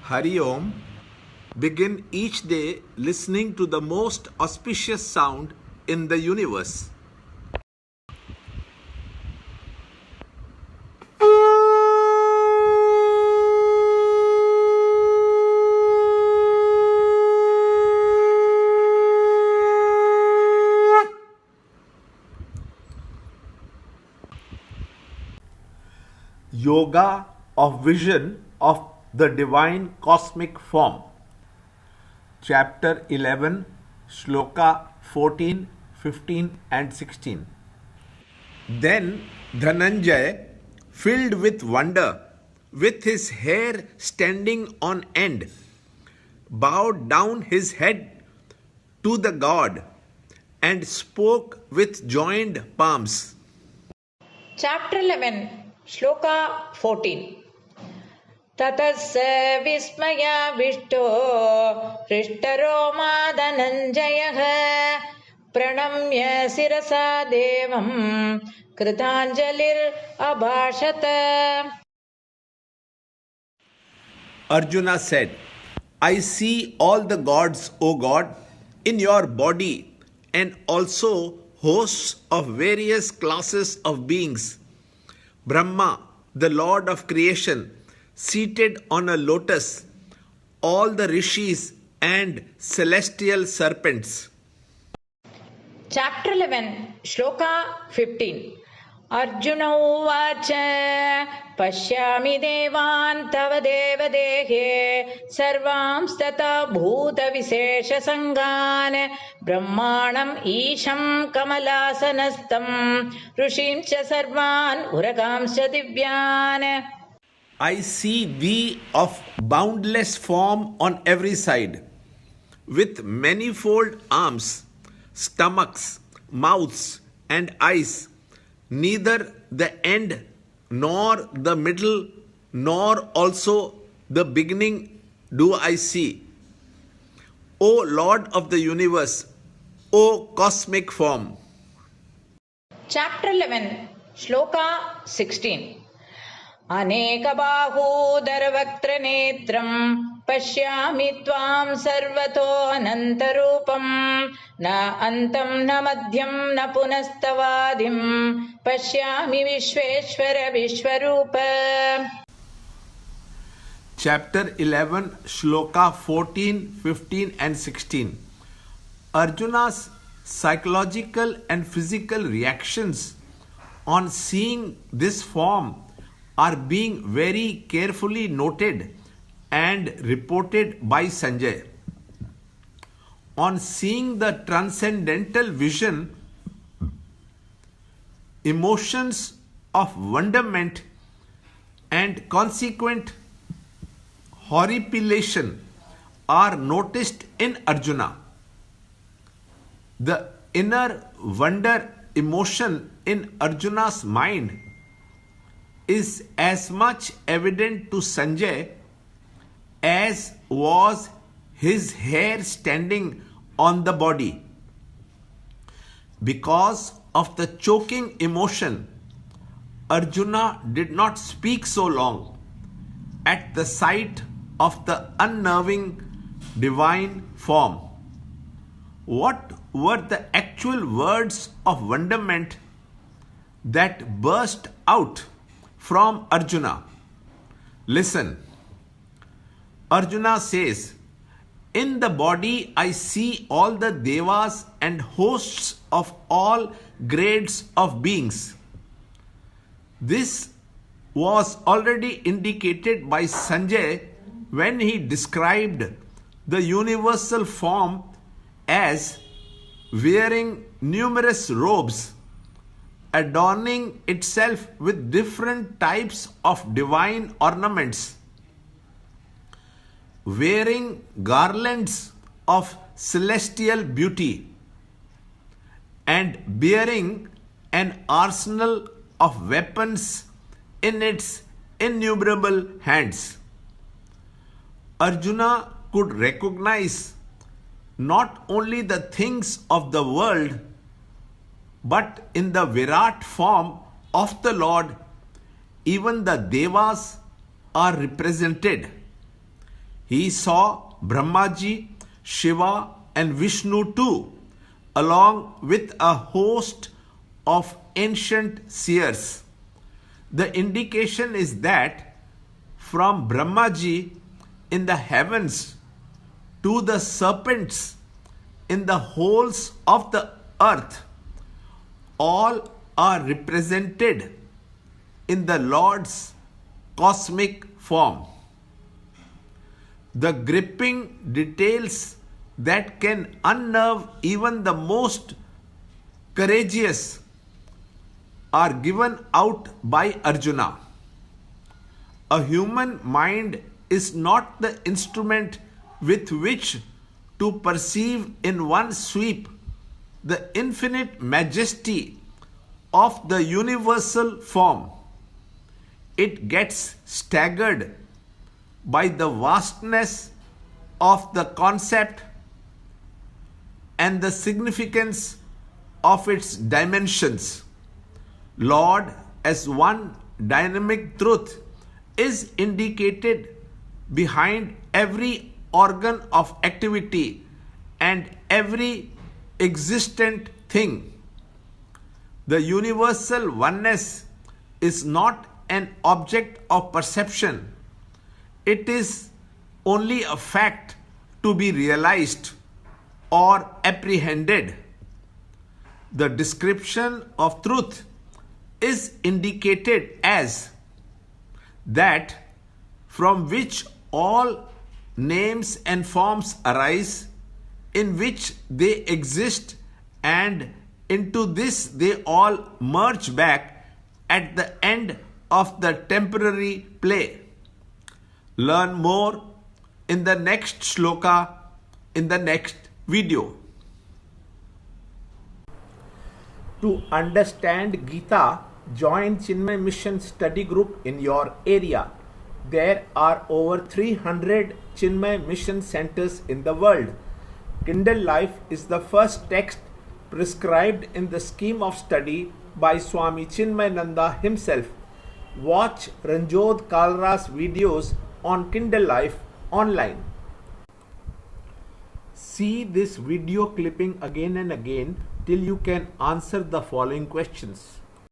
Hari Om. Begin each day listening to the most auspicious sound in the universe. Yoga of Vision of the Divine Cosmic Form. Chapter 11, Shloka 14, 15 and 16. Then Dhananjay, filled with wonder, with his hair standing on end, bowed down his head to the god and spoke with joined palms. Chapter 11, Shloka 14. Tatasya vismayavisto hrishtaro Dhananjayah pranamya sirasa devam kritanjalir abhashata. Arjuna said, I see all the gods, O God, in your body and also hosts of various classes of beings. Brahma, the Lord of creation, seated on a lotus, all the rishis and celestial serpents. Chapter 11, Shloka 15. Arjuna uvacha pashyami devan tava deva dehe sarvamstata bhuta vishesha sangan brahmanam isham kamalasanastam rushim cha sarvan uragamscha divyan. I see thee of boundless form on every side, with manifold arms, stomachs, mouths, and eyes. Neither the end, nor the middle, nor also the beginning do I see. O Lord of the universe, O cosmic form. Chapter 11, Shloka 16. अनेकबाहूदरवक्त्र नेत्रं पश्यामि त्वां सर्वतो अनन्तरूपं न अन्तं न मध्यं न पुनस्तवादिं पश्यामि विश्वेश्वर विश्वरूप. Chapter 11, Shloka 14, 15 and 16. Arjuna's psychological and physical reactions on seeing this form are being very carefully noted and reported by Sanjay. On seeing the transcendental vision, emotions of wonderment and consequent horripilation are noticed in Arjuna. The inner wonder emotion in Arjuna's mind is as much evident to Sanjay as was his hair standing on the body. Because of the choking emotion, Arjuna did not speak so long at the sight of the unnerving divine form. What were the actual words of wonderment that burst out from Arjuna? Listen. Arjuna says, in the body I see all the devas and hosts of all grades of beings. This was already indicated by Sanjay when he described the universal form as wearing numerous robes, adorning itself with different types of divine ornaments, wearing garlands of celestial beauty, and bearing an arsenal of weapons in its innumerable hands. Arjuna could recognize not only the things of the world, but in the Virat form of the Lord, even the Devas are represented. He saw Brahmaji, Shiva, and Vishnu too, along with a host of ancient seers. The indication is that from Brahmaji in the heavens to the serpents in the holes of the earth, all are represented in the Lord's cosmic form. The gripping details that can unnerve even the most courageous are given out by Arjuna. A human mind is not the instrument with which to perceive in one sweep the infinite majesty of the universal form. It gets staggered by the vastness of the concept and the significance of its dimensions. Lord, as one dynamic truth, is indicated behind every organ of activity and every existent thing. The universal oneness is not an object of perception. It is only a fact to be realized or apprehended. The description of truth is indicated as that from which all names and forms arise, in which they exist, and into this they all merge back at the end of the temporary play. Learn more in the next shloka in the next video. To understand Gita, join Chinmaya Mission study group in your area. There are over 300 Chinmaya Mission centers in the world. Kindle Life is the first text prescribed in the scheme of study by Swami Chinmayananda himself. Watch Ranjod Kalra's videos on Kindle Life online. See this video clipping again and again till you can answer the following questions.